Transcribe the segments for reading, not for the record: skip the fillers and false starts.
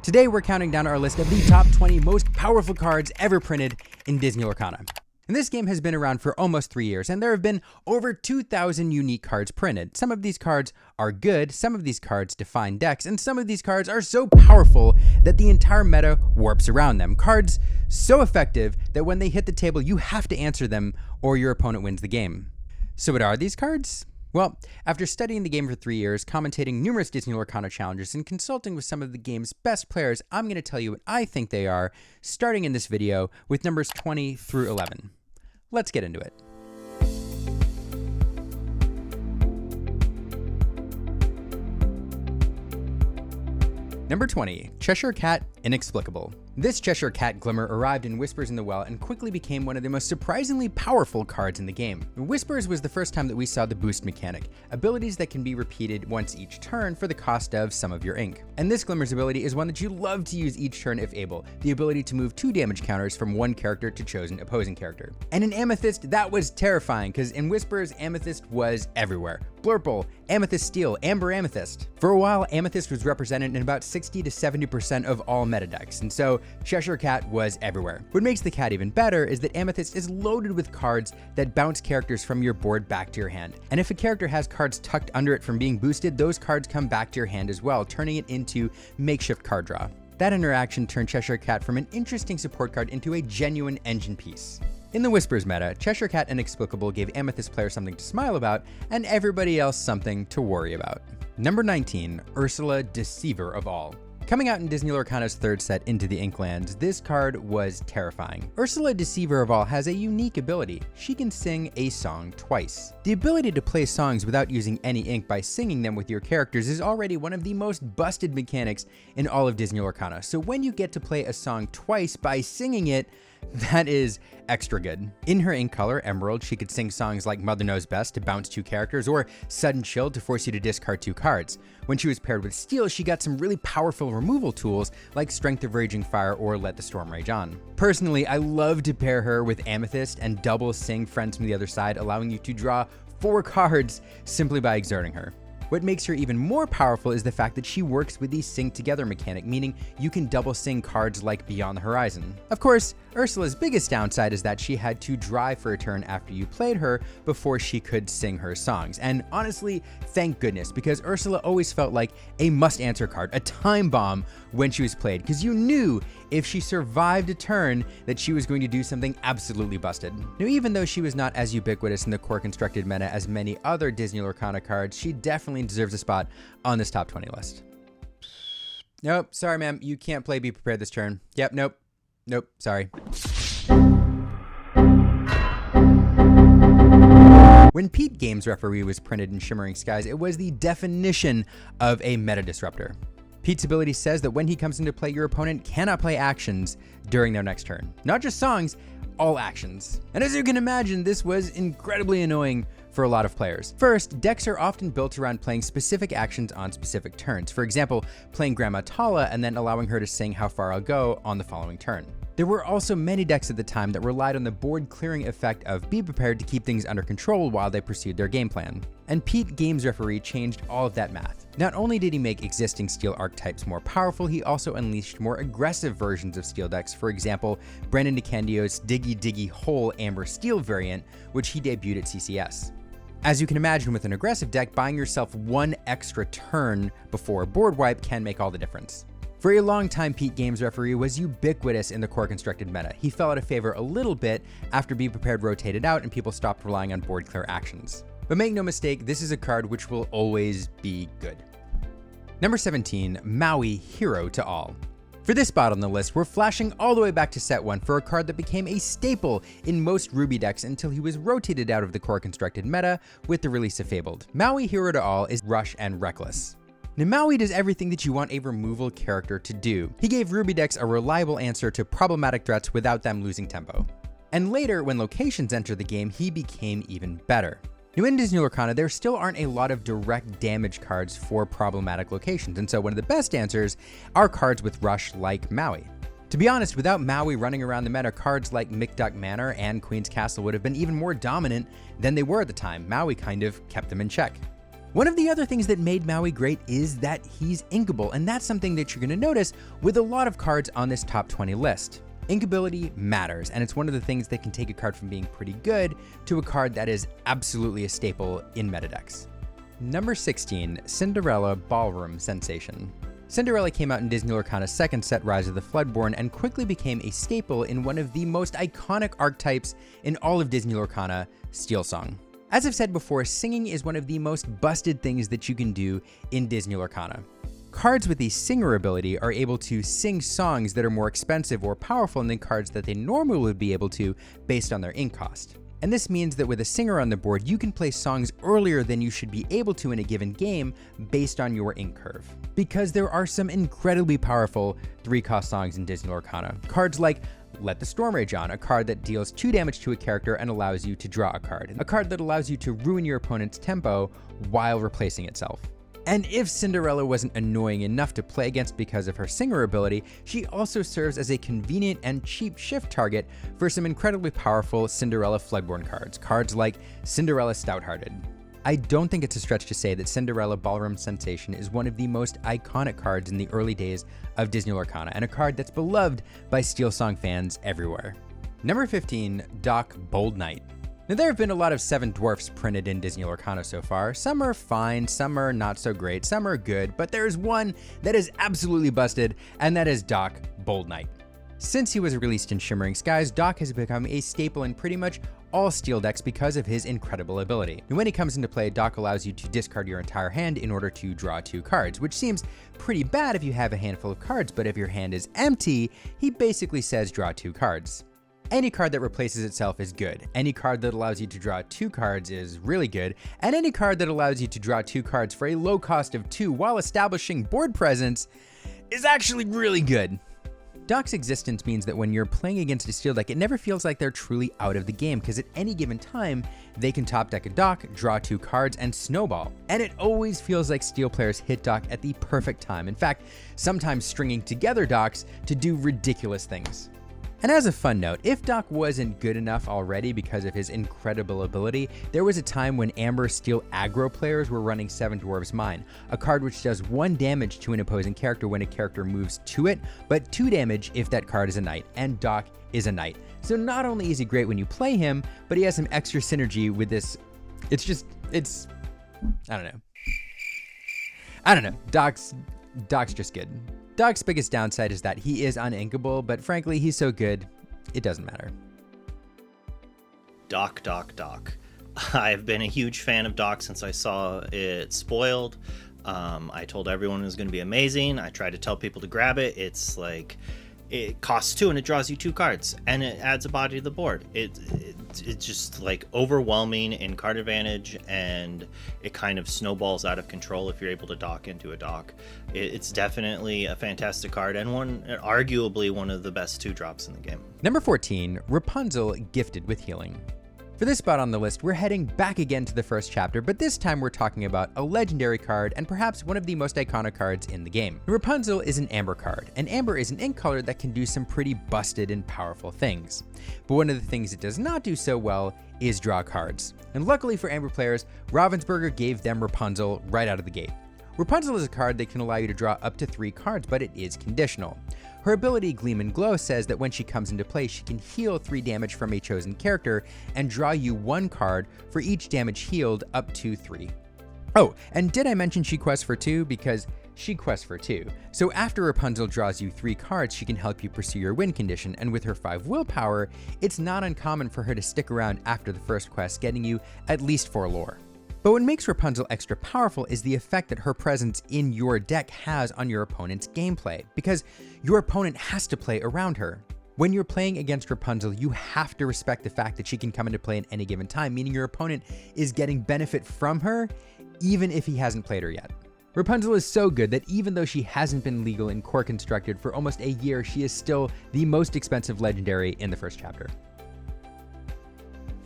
Today we're counting down our list of the top 20 most powerful cards ever printed in Disney Lorcana. And this game has been around for almost 3 years, and there have been over 2,000 unique cards printed. Some of these cards are good, some of these cards define decks, and some of these cards are so powerful that the entire meta warps around them. Cards so effective that when they hit the table, you have to answer them or your opponent wins the game. So what are these cards? Well, after studying the game for 3 years, commentating numerous Disney Lorcana challenges, and consulting with some of the game's best players, I'm going to tell you what I think they are, starting in this video with numbers 20 through 11. Let's get into it. Number 20, Cheshire Cat Inexplicable. This Cheshire Cat Glimmer arrived in Whispers in the Well and quickly became one of the most surprisingly powerful cards in the game. Whispers was the first time that we saw the boost mechanic, abilities that can be repeated once each turn for the cost of some of your ink. And this Glimmer's ability is one that you love to use each turn if able, the ability to move 2 damage counters from one character to chosen opposing character. And in Amethyst, that was terrifying, because in Whispers, Amethyst was everywhere. Blurple, Amethyst Steel, Amber Amethyst. For a while, Amethyst was represented in about 60 to 70% of all meta decks, and so Cheshire Cat was everywhere. What makes the cat even better is that Amethyst is loaded with cards that bounce characters from your board back to your hand. And if a character has cards tucked under it from being boosted, those cards come back to your hand as well, turning it into makeshift card draw. That interaction turned Cheshire Cat from an interesting support card into a genuine engine piece. In the Whispers meta, Cheshire Cat Inexplicable gave Amethyst players something to smile about, and everybody else something to worry about. Number 19, Ursula, Deceiver of All. Coming out in Disney Lorcana's third set, Into the Inklands, this card was terrifying. Ursula, Deceiver of All has a unique ability. She can sing a song twice. The ability to play songs without using any ink by singing them with your characters is already one of the most busted mechanics in all of Disney Lorcana, so when you get to play a song twice by singing it, that is extra good. In her ink color, Emerald, she could sing songs like Mother Knows Best to bounce 2 characters, or Sudden Chill to force you to discard 2 cards. When she was paired with Steel, she got some really powerful removal tools like Strength of Raging Fire or Let the Storm Rage On. Personally, I love to pair her with Amethyst and double sing Friends from the Other Side, allowing you to draw 4 cards simply by exerting her. What makes her even more powerful is the fact that she works with the Sing Together mechanic, meaning you can double sing cards like Beyond the Horizon. Of course, Ursula's biggest downside is that she had to dry for a turn after you played her before she could sing her songs. And honestly, thank goodness, because Ursula always felt like a must-answer card, a time bomb when she was played, because you knew if she survived a turn that she was going to do something absolutely busted. Now, even though she was not as ubiquitous in the core constructed meta as many other Disney Lorcana cards, she definitely deserves a spot on this top 20 list. Nope, sorry ma'am, you can't play Be Prepared this turn. Yep, nope, sorry. When Pete Games Referee was printed in Shimmering Skies, it was the definition of a meta disruptor. Pete's ability says that when he comes into play, your opponent cannot play actions during their next turn. Not just songs, all actions. And as you can imagine, this was incredibly annoying for a lot of players. First, decks are often built around playing specific actions on specific turns. For example, playing Grandma Tala and then allowing her to sing How Far I'll Go on the following turn. There were also many decks at the time that relied on the board clearing effect of Be Prepared to keep things under control while they pursued their game plan. And Pete Games Referee changed all of that math. Not only did he make existing Steel archetypes more powerful, he also unleashed more aggressive versions of Steel decks. For example, Brandon DeCandio's Diggy Diggy Hole Amber Steel variant, which he debuted at CCS. As you can imagine, with an aggressive deck, buying yourself 1 extra turn before a board wipe can make all the difference. For a long time, Pete Games Referee was ubiquitous in the core constructed meta. He fell out of favor a little bit after Be Prepared rotated out and people stopped relying on board clear actions. But make no mistake, this is a card which will always be good. Number 17, Maui, Hero to All. For this spot on the list, we're flashing all the way back to set 1 for a card that became a staple in most Ruby decks until he was rotated out of the core constructed meta with the release of Fabled. Maui, Hero to All is Rush and Reckless. Now, Maui does everything that you want a removal character to do. He gave Ruby decks a reliable answer to problematic threats without them losing tempo. And later, when locations entered the game, he became even better. Now, in Disney Lorcana, there still aren't a lot of direct damage cards for problematic locations, and so one of the best answers are cards with Rush like Maui. To be honest, without Maui running around the meta, cards like Micduck Manor and Queen's Castle would have been even more dominant than they were at the time. Maui kind of kept them in check. One of the other things that made Maui great is that he's inkable, and that's something that you're going to notice with a lot of cards on this top 20 list. Inkability matters, and it's one of the things that can take a card from being pretty good to a card that is absolutely a staple in meta decks. Number 16, Cinderella Ballroom Sensation. Cinderella came out in Disney Lorcana's second set, Rise of the Floodborn, and quickly became a staple in one of the most iconic archetypes in all of Disney Lorcana, Steel Song. As I've said before, singing is one of the most busted things that you can do in Disney Lorcana. Cards with the singer ability are able to sing songs that are more expensive or powerful than cards that they normally would be able to based on their ink cost. And this means that with a singer on the board, you can play songs earlier than you should be able to in a given game based on your ink curve. Because there are some incredibly powerful 3-cost songs in Disney Lorcana. Cards like Let the Storm Rage On, a card that deals 2 damage to a character and allows you to draw a card. A card that allows you to ruin your opponent's tempo while replacing itself. And if Cinderella wasn't annoying enough to play against because of her singer ability, she also serves as a convenient and cheap shift target for some incredibly powerful Cinderella Floodborn cards, cards like Cinderella Stouthearted. I don't think it's a stretch to say that Cinderella Ballroom Sensation is one of the most iconic cards in the early days of Disney Lorcana, and a card that's beloved by Steel Song fans everywhere. Number 15, Doc Bold Knight. Now, there have been a lot of 7 dwarfs printed in Disney Lorcana so far. Some are fine, some are not so great, some are good, but there's one that is absolutely busted, and that is Doc Bold Knight. Since he was released in Shimmering Skies, Doc has become a staple in pretty much all steel decks because of his incredible ability. And when he comes into play, Doc allows you to discard your entire hand in order to draw 2 cards, which seems pretty bad if you have a handful of cards, but if your hand is empty, he basically says draw 2 cards. Any card that replaces itself is good. Any card that allows you to draw 2 cards is really good. And any card that allows you to draw 2 cards for a low cost of 2 while establishing board presence is actually really good. Doc's existence means that when you're playing against a steel deck, it never feels like they're truly out of the game, because at any given time, they can top deck a Doc, draw 2 cards, and snowball. And it always feels like steel players hit Doc at the perfect time. In fact, sometimes stringing together Docs to do ridiculous things. And as a fun note, if Doc wasn't good enough already because of his incredible ability, there was a time when Amber Steel aggro players were running 7 Dwarves Mine, a card which does 1 damage to an opposing character when a character moves to it, but 2 damage if that card is a knight, and Doc is a knight. So not only is he great when you play him, but he has some extra synergy with this. I don't know. Doc's just good. Doc's biggest downside is that he is uninkable, but frankly, he's so good, it doesn't matter. Doc. I've been a huge fan of Doc since I saw it spoiled. I told everyone it was going to be amazing. I tried to tell people to grab it. It's like, it costs 2 and it draws you 2 cards, and it adds a body to the board. It's just like overwhelming in card advantage, and it kind of snowballs out of control if you're able to dock into a Doc. It's definitely a fantastic card, and arguably one of the best 2 drops in the game. Number 14, Rapunzel Gifted with Healing. For this spot on the list, we're heading back again to the first chapter, but this time we're talking about a legendary card and perhaps one of the most iconic cards in the game. Rapunzel is an amber card, and amber is an ink color that can do some pretty busted and powerful things. But one of the things it does not do so well is draw cards. And luckily for amber players, Ravensburger gave them Rapunzel right out of the gate. Rapunzel is a card that can allow you to draw up to 3 cards, but it is conditional. Her ability, Gleam and Glow, says that when she comes into play, she can heal 3 damage from a chosen character and draw you 1 card for each damage healed up to 3. Oh, and did I mention she quests for 2? Because she quests for 2. So after Rapunzel draws you 3 cards, she can help you pursue your win condition, and with her 5 willpower, it's not uncommon for her to stick around after the first quest, getting you at least 4 lore. But what makes Rapunzel extra powerful is the effect that her presence in your deck has on your opponent's gameplay, because your opponent has to play around her. When you're playing against Rapunzel, you have to respect the fact that she can come into play at any given time, meaning your opponent is getting benefit from her, even if he hasn't played her yet. Rapunzel is so good that even though she hasn't been legal in Core Constructed for almost a year, she is still the most expensive legendary in the first chapter.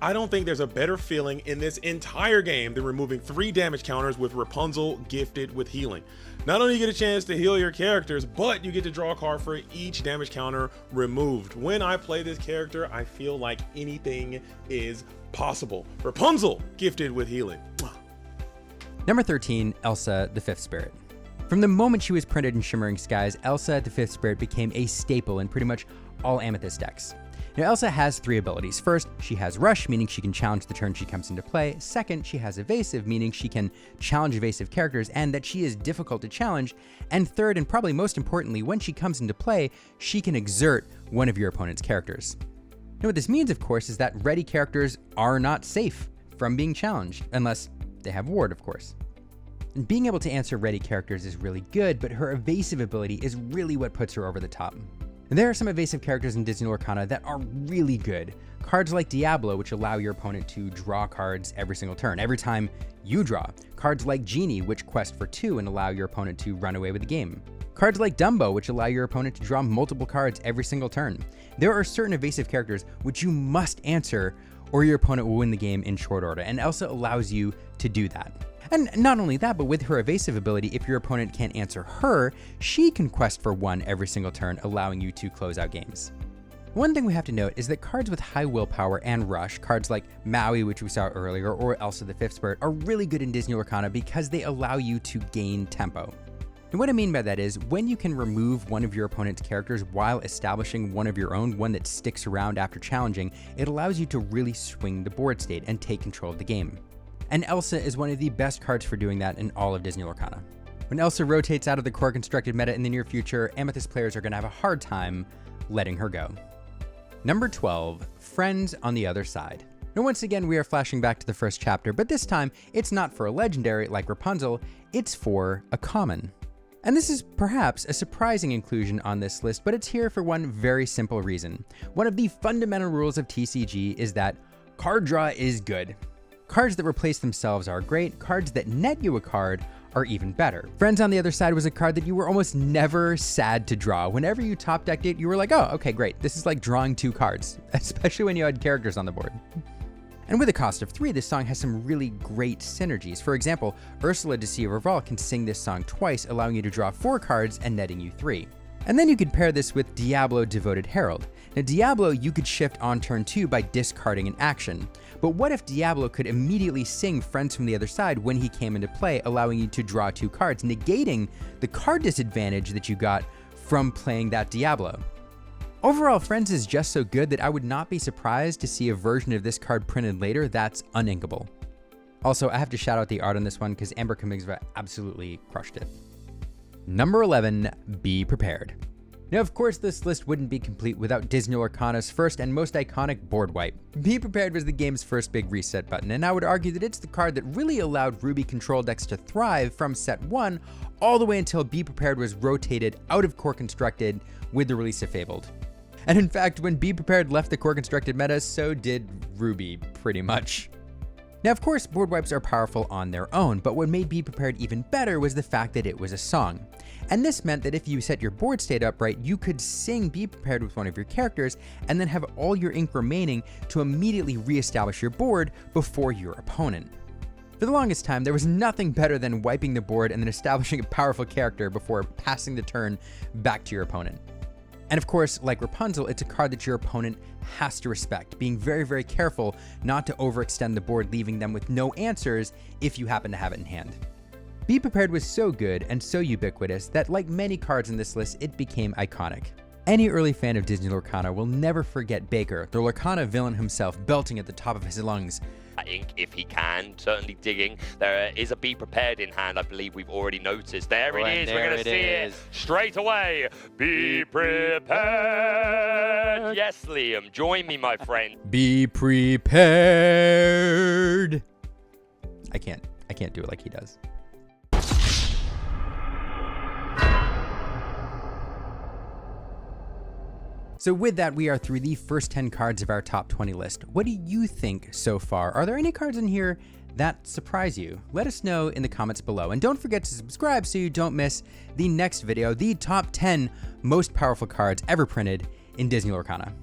I don't think there's a better feeling in this entire game than removing 3 damage counters with Rapunzel Gifted with Healing. Not only do you get a chance to heal your characters, but you get to draw a card for each damage counter removed. When I play this character, I feel like anything is possible. Rapunzel Gifted with Healing. Number 13, Elsa, the Fifth Spirit. From the moment she was printed in Shimmering Skies, Elsa, the Fifth Spirit became a staple in pretty much all Amethyst decks. Now, Elsa has 3 abilities. First, she has Rush, meaning she can challenge the turn she comes into play. Second, she has Evasive, meaning she can challenge evasive characters and that she is difficult to challenge. And third, and probably most importantly, when she comes into play, she can exert one of your opponent's characters. Now, what this means, of course, is that ready characters are not safe from being challenged, unless they have Ward, of course. And being able to answer ready characters is really good, but her evasive ability is really what puts her over the top. And there are some evasive characters in Disney Lorcana that are really good. Cards like Diablo, which allow your opponent to draw cards every single turn, every time you draw. Cards like Genie, which quest for 2 and allow your opponent to run away with the game. Cards like Dumbo, which allow your opponent to draw multiple cards every single turn. There are certain evasive characters which you must answer or your opponent will win the game in short order, and Elsa allows you to do that. And not only that, but with her evasive ability, if your opponent can't answer her, she can quest for 1 every single turn, allowing you to close out games. One thing we have to note is that cards with high willpower and rush, cards like Maui, which we saw earlier, or Elsa the Fifth Spirit, are really good in Disney Lorcana because they allow you to gain tempo. And what I mean by that is, when you can remove one of your opponent's characters while establishing one of your own, one that sticks around after challenging, it allows you to really swing the board state and take control of the game. And Elsa is one of the best cards for doing that in all of Disney Lorcana. When Elsa rotates out of the core constructed meta in the near future, Amethyst players are going to have a hard time letting her go. Number 12, Friends on the Other Side. Now once again, we are flashing back to the first chapter, but this time it's not for a legendary like Rapunzel, it's for a common. And this is perhaps a surprising inclusion on this list, but it's here for one very simple reason. One of the fundamental rules of TCG is that card draw is good. Cards that replace themselves are great, cards that net you a card are even better. Friends on the Other Side was a card that you were almost never sad to draw. Whenever you top decked it, you were like, oh, okay, great. This is like drawing 2 cards, especially when you had characters on the board. And with a cost of 3, this song has some really great synergies. For example, Ursula, Deceiver of All can sing this song twice, allowing you to draw 4 cards and netting you 3. And then you could pair this with Diablo, Devoted Herald. Now Diablo, you could shift on turn 2 by discarding an action. But what if Diablo could immediately sing Friends from the Other Side when he came into play, allowing you to draw 2 cards, negating the card disadvantage that you got from playing that Diablo? Overall, Friends is just so good that I would not be surprised to see a version of this card printed later that's uninkable. Also, I have to shout out the art on this one because Amber Kamingsva absolutely crushed it. Number 11, Be Prepared. Now, of course, this list wouldn't be complete without Disney Lorcana's first and most iconic board wipe. Be Prepared was the game's first big reset button, and I would argue that it's the card that really allowed Ruby control decks to thrive from set 1 all the way until Be Prepared was rotated out of core constructed with the release of Fabled. And in fact, when Be Prepared left the core constructed meta, so did Ruby, pretty much. Now, of course, board wipes are powerful on their own, but what made Be Prepared even better was the fact that it was a song. And this meant that if you set your board state up right, you could sing Be Prepared with one of your characters and then have all your ink remaining to immediately reestablish your board before your opponent. For the longest time, there was nothing better than wiping the board and then establishing a powerful character before passing the turn back to your opponent. And of course, like Rapunzel, it's a card that your opponent has to respect, being very, very careful not to overextend the board, leaving them with no answers if you happen to have it in hand. Be Prepared was so good and so ubiquitous that, like many cards in this list, it became iconic. Any early fan of Disney Lorcana will never forget Baker, the Lorcana villain himself, belting at the top of his lungs. Ink if he can, certainly digging. There is a Be Prepared in hand, I believe we've already noticed. There it is, we're going to see it straight away. Be prepared. Yes, Liam, join me, my friend. Be prepared. I can't do it like he does. So with that, we are through the first 10 cards of our top 20 list. What do you think so far? Are there any cards in here that surprise you? Let us know in the comments below. And don't forget to subscribe so you don't miss the next video, the top 10 most powerful cards ever printed in Disney Lorcana.